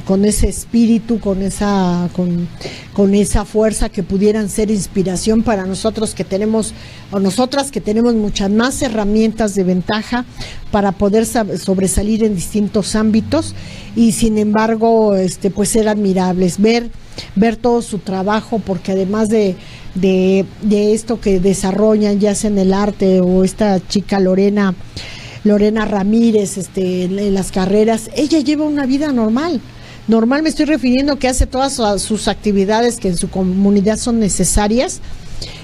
con ese espíritu, con esa fuerza, que pudieran ser inspiración para nosotros que tenemos, o nosotras que tenemos muchas más herramientas de ventaja para poder sobresalir en distintos ámbitos, y sin embargo pues ser admirables, ver todo su trabajo, porque además de esto que desarrollan, ya sea en el arte, o esta chica Lorena Ramírez, en las carreras, ella lleva una vida normal, me estoy refiriendo que hace todas sus actividades que en su comunidad son necesarias,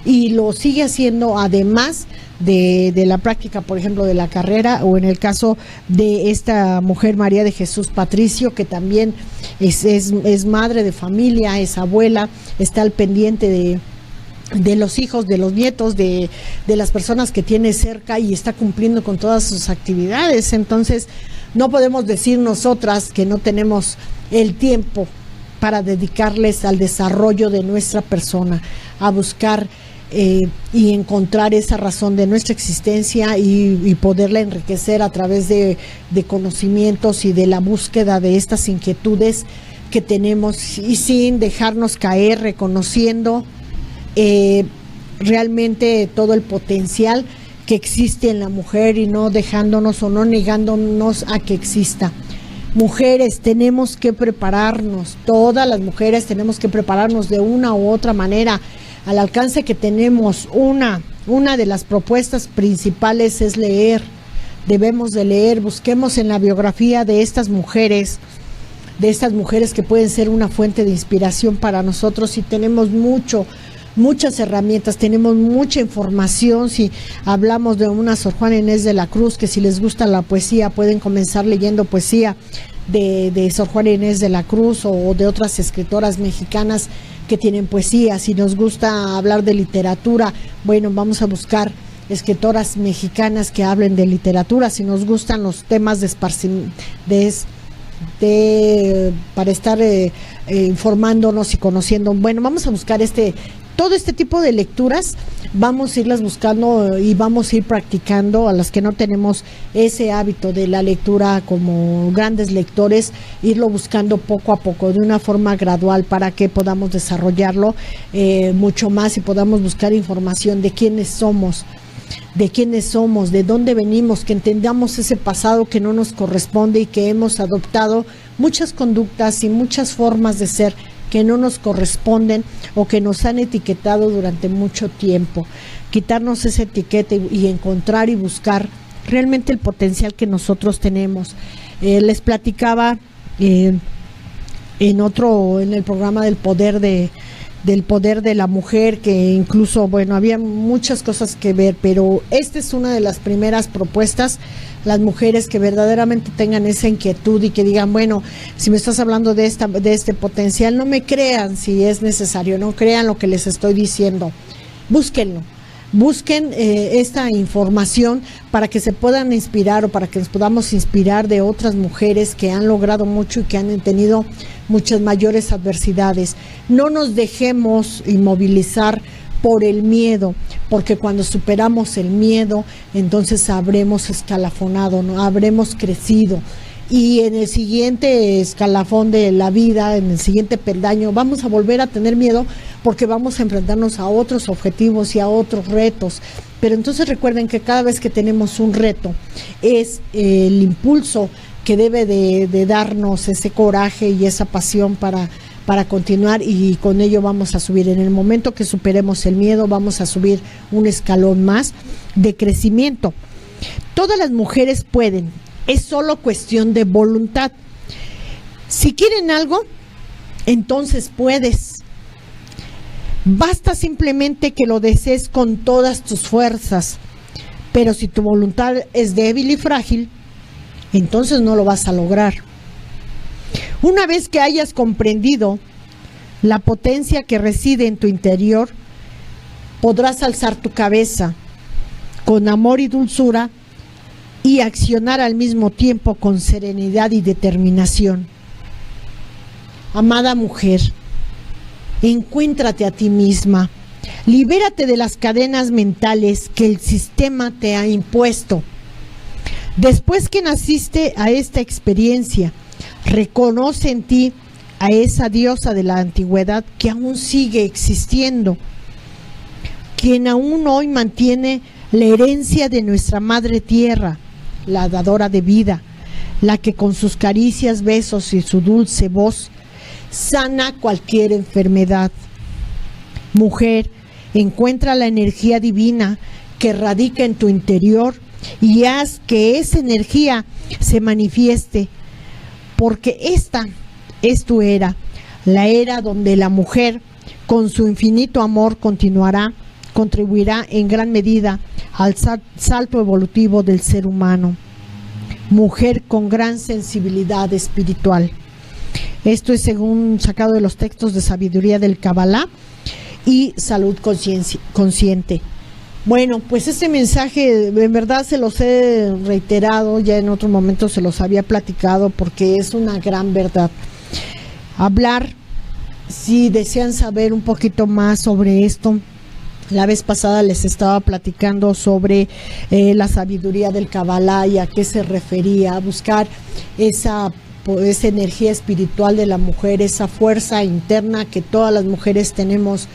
y lo sigue haciendo además de la práctica, por ejemplo, de la carrera, o en el caso de esta mujer María de Jesús Patricio, que también es madre de familia, es abuela, está al pendiente de los hijos, de los nietos, de las personas que tiene cerca, y está cumpliendo con todas sus actividades. Entonces no podemos decir nosotras que no tenemos el tiempo para dedicarles al desarrollo de nuestra persona, a buscar y encontrar esa razón de nuestra existencia y poderla enriquecer a través de conocimientos y de la búsqueda de estas inquietudes que tenemos, y sin dejarnos caer, reconociendo realmente todo el potencial que existe en la mujer y no dejándonos o no negándonos a que exista. Mujeres, tenemos que prepararnos, todas las mujeres tenemos que prepararnos de una u otra manera. Al alcance que tenemos, una de las propuestas principales es leer. Debemos de leer, busquemos en la biografía de estas mujeres que pueden ser una fuente de inspiración para nosotros, y tenemos muchas herramientas, tenemos mucha información. Si hablamos de una Sor Juana Inés de la Cruz, que si les gusta la poesía pueden comenzar leyendo poesía de Sor Juana Inés de la Cruz o de otras escritoras mexicanas que tienen poesía. Si nos gusta hablar de literatura, bueno, vamos a buscar escritoras mexicanas que hablen de literatura. Si nos gustan los temas para estar informándonos y conociendo, bueno, vamos a buscar todo este tipo de lecturas, vamos a irlas buscando y vamos a ir practicando. A las que no tenemos ese hábito de la lectura como grandes lectores, irlo buscando poco a poco, de una forma gradual, para que podamos desarrollarlo mucho más y podamos buscar información de quiénes somos, de dónde venimos, que entendamos ese pasado que no nos corresponde y que hemos adoptado muchas conductas y muchas formas de ser que no nos corresponden o que nos han etiquetado durante mucho tiempo. Quitarnos esa etiqueta y encontrar y buscar realmente el potencial que nosotros tenemos. Les platicaba en el programa del poder de la mujer, que incluso, bueno, había muchas cosas que ver, pero esta es una de las primeras propuestas. Las mujeres que verdaderamente tengan esa inquietud y que digan, bueno, si me estás hablando de este potencial, no me crean si es necesario, no crean lo que les estoy diciendo, búsquenlo. Busquen esta información para que se puedan inspirar, o para que nos podamos inspirar de otras mujeres que han logrado mucho y que han tenido muchas mayores adversidades. No nos dejemos inmovilizar por el miedo, porque cuando superamos el miedo, entonces habremos escalafonado, ¿no? Habremos crecido, y en el siguiente escalafón de la vida, en el siguiente peldaño, vamos a volver a tener miedo, porque vamos a enfrentarnos a otros objetivos y a otros retos. Pero entonces recuerden que cada vez que tenemos un reto, es el impulso que debe de darnos ese coraje y esa pasión para continuar, y con ello vamos a subir. En el momento que superemos el miedo, vamos a subir un escalón más de crecimiento. Todas las mujeres pueden, es solo cuestión de voluntad. Si quieren algo, entonces puedes. Basta simplemente que lo desees con todas tus fuerzas. Pero si tu voluntad es débil y frágil, entonces no lo vas a lograr. Una vez que hayas comprendido la potencia que reside en tu interior, podrás alzar tu cabeza con amor y dulzura y accionar al mismo tiempo con serenidad y determinación. Amada mujer, encuéntrate a ti misma, libérate de las cadenas mentales que el sistema te ha impuesto. Después que naciste a esta experiencia, reconoce en ti a esa diosa de la antigüedad que aún sigue existiendo, quien aún hoy mantiene la herencia de nuestra madre tierra, la dadora de vida, la que con sus caricias, besos y su dulce voz sana cualquier enfermedad. Mujer, encuentra la energía divina que radica en tu interior y haz que esa energía se manifieste, porque esta es tu era, la era donde la mujer, con su infinito amor, contribuirá en gran medida al salto evolutivo del ser humano. Mujer con gran sensibilidad espiritual. Esto es según sacado de los textos de sabiduría del Kabbalah y salud consciente. Bueno, pues este mensaje en verdad se los he reiterado, ya en otro momento se los había platicado, porque es una gran verdad. Hablar Si desean saber un poquito más sobre esto, la vez pasada les estaba platicando sobre la sabiduría del Kabbalah y a qué se refería, a buscar esa energía espiritual de la mujer, esa fuerza interna que todas las mujeres tenemos,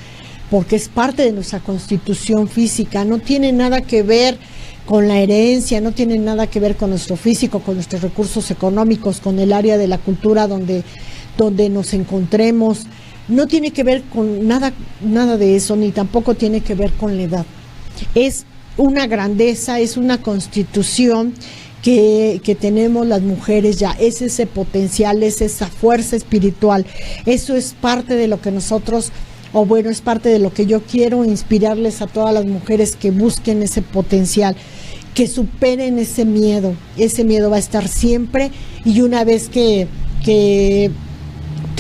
porque es parte de nuestra constitución física. No tiene nada que ver con la herencia, no tiene nada que ver con nuestro físico, con nuestros recursos económicos, con el área de la cultura donde nos encontremos. No tiene que ver con nada de eso, ni tampoco tiene que ver con la edad. Es una grandeza, es una constitución que tenemos las mujeres ya, es ese potencial, es esa fuerza espiritual. Eso es parte de lo que nosotros, o bueno, es parte de lo que yo quiero inspirarles a todas las mujeres, que busquen ese potencial, que superen ese miedo. Ese miedo va a estar siempre, y una vez que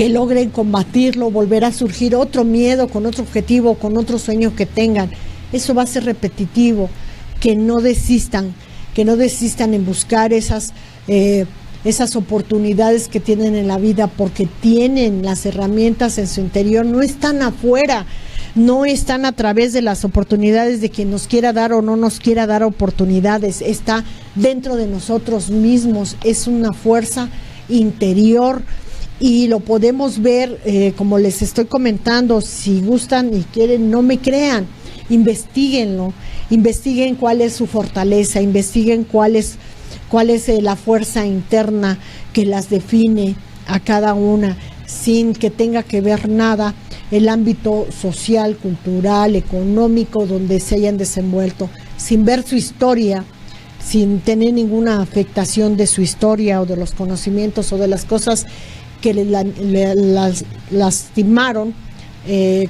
logren combatirlo, volverá a surgir otro miedo con otro objetivo, con otro sueño que tengan. Eso va a ser repetitivo. Que no desistan en buscar esas oportunidades que tienen en la vida, porque tienen las herramientas en su interior. No están afuera, no están a través de las oportunidades de quien nos quiera dar o no nos quiera dar oportunidades. Está dentro de nosotros mismos. Es una fuerza interior. Y lo podemos ver, como les estoy comentando. Si gustan y quieren, no me crean, investíguenlo, investiguen cuál es su fortaleza, investiguen cuál es la fuerza interna que las define a cada una, sin que tenga que ver nada el ámbito social, cultural, económico donde se hayan desenvuelto, sin ver su historia, sin tener ninguna afectación de su historia o de los conocimientos o de las cosas que las lastimaron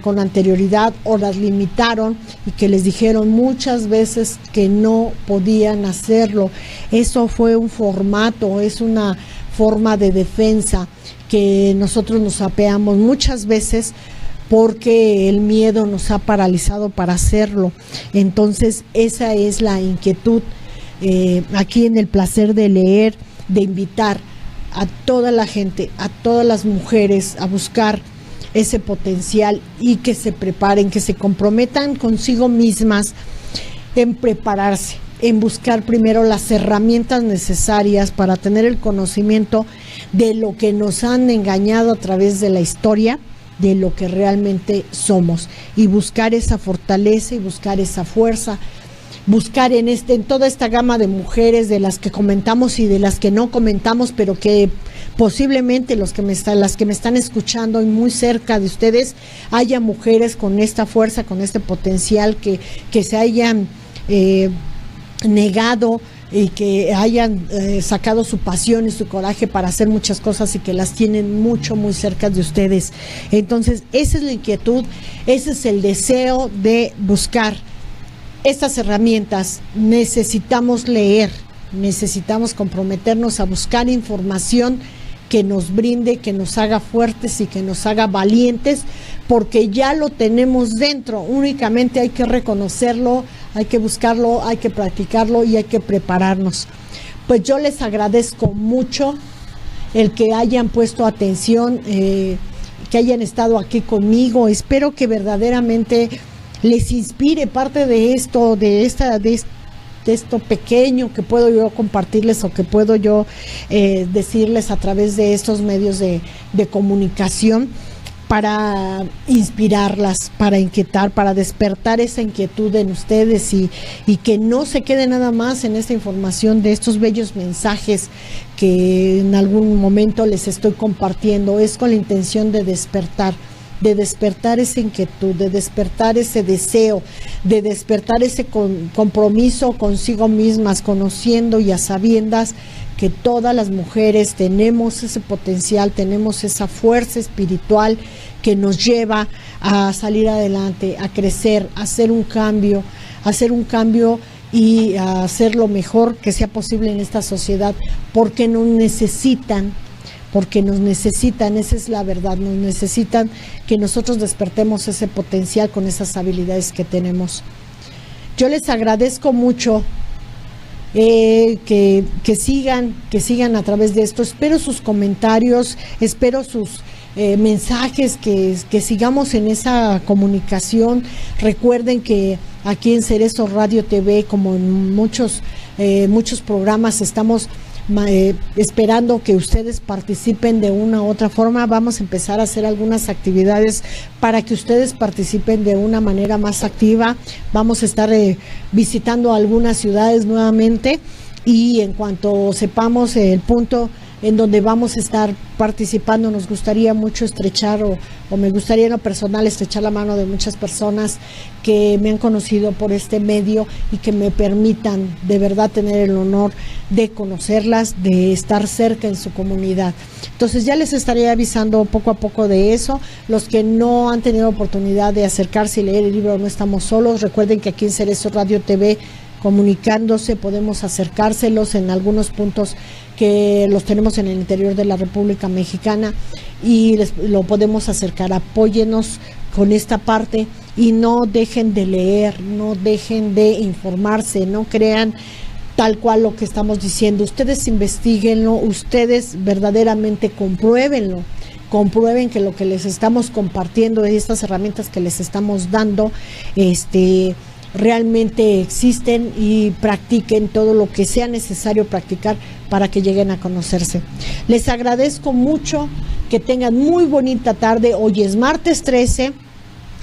con anterioridad o las limitaron y que les dijeron muchas veces que no podían hacerlo. Eso fue un formato, es una forma de defensa que nosotros nos apeamos muchas veces porque el miedo nos ha paralizado para hacerlo. Entonces esa es la inquietud aquí en el placer de leer, de invitar a toda la gente, a todas las mujeres a buscar ese potencial y que se preparen, que se comprometan consigo mismas en prepararse, en buscar primero las herramientas necesarias para tener el conocimiento de lo que nos han engañado a través de la historia, de lo que realmente somos, y buscar esa fortaleza y buscar esa fuerza, buscar en toda esta gama de mujeres de las que comentamos y de las que no comentamos, pero que posiblemente las que me están escuchando y muy cerca de ustedes haya mujeres con esta fuerza, con este potencial, que se hayan negado y que hayan sacado su pasión y su coraje para hacer muchas cosas y que las tienen muy cerca de ustedes. Entonces esa es la inquietud, ese es el deseo de buscar estas herramientas. Necesitamos leer, necesitamos comprometernos a buscar información que nos brinde, que nos haga fuertes y que nos haga valientes, porque ya lo tenemos dentro. Únicamente hay que reconocerlo, hay que buscarlo, hay que practicarlo y hay que prepararnos. Pues yo les agradezco mucho el que hayan puesto atención, que hayan estado aquí conmigo. Espero que verdaderamente les inspire parte de esto, de esto pequeño que puedo yo compartirles o que puedo yo decirles a través de estos medios de comunicación, para inspirarlas, para inquietar, para despertar esa inquietud en ustedes y que no se quede nada más en esta información de estos bellos mensajes que en algún momento les estoy compartiendo. Es con la intención de despertar esa inquietud, de despertar ese deseo, de despertar ese compromiso consigo mismas, conociendo y a sabiendas que todas las mujeres tenemos ese potencial, tenemos esa fuerza espiritual que nos lleva a salir adelante, a crecer, a hacer un cambio y a hacer lo mejor que sea posible en esta sociedad, porque nos necesitan, esa es la verdad, nos necesitan que nosotros despertemos ese potencial con esas habilidades que tenemos. Yo les agradezco mucho que sigan a través de esto. Espero sus comentarios, espero sus mensajes, que sigamos en esa comunicación. Recuerden que aquí en Cerezo Radio TV, como en muchos programas, estamos esperando que ustedes participen de una u otra forma. Vamos a empezar a hacer algunas actividades para que ustedes participen de una manera más activa. Vamos a estar visitando algunas ciudades nuevamente, y en cuanto sepamos el punto en donde vamos a estar participando, nos gustaría mucho estrechar, o me gustaría en lo personal estrechar la mano de muchas personas que me han conocido por este medio y que me permitan de verdad tener el honor de conocerlas, de estar cerca en su comunidad. Entonces ya les estaré avisando poco a poco de eso. Los que no han tenido oportunidad de acercarse y leer el libro No Estamos Solos, recuerden que aquí en Cerezo Radio TV, comunicándose, podemos acercárselos en algunos puntos que los tenemos en el interior de la República Mexicana, y lo podemos acercar. Apóyenos con esta parte y no dejen de leer, no dejen de informarse, no crean tal cual lo que estamos diciendo. Ustedes investiguenlo, ustedes verdaderamente compruébenlo. Comprueben que lo que les estamos compartiendo, estas herramientas que les estamos dando, realmente existen, y practiquen todo lo que sea necesario practicar para que lleguen a conocerse. Les agradezco mucho, que tengan muy bonita tarde. Hoy es martes 13,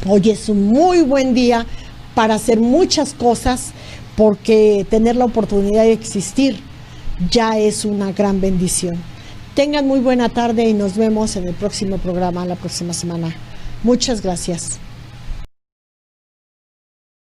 hoy es un muy buen día para hacer muchas cosas, porque tener la oportunidad de existir ya es una gran bendición. Tengan muy buena tarde y nos vemos en el próximo programa la próxima semana. Muchas gracias.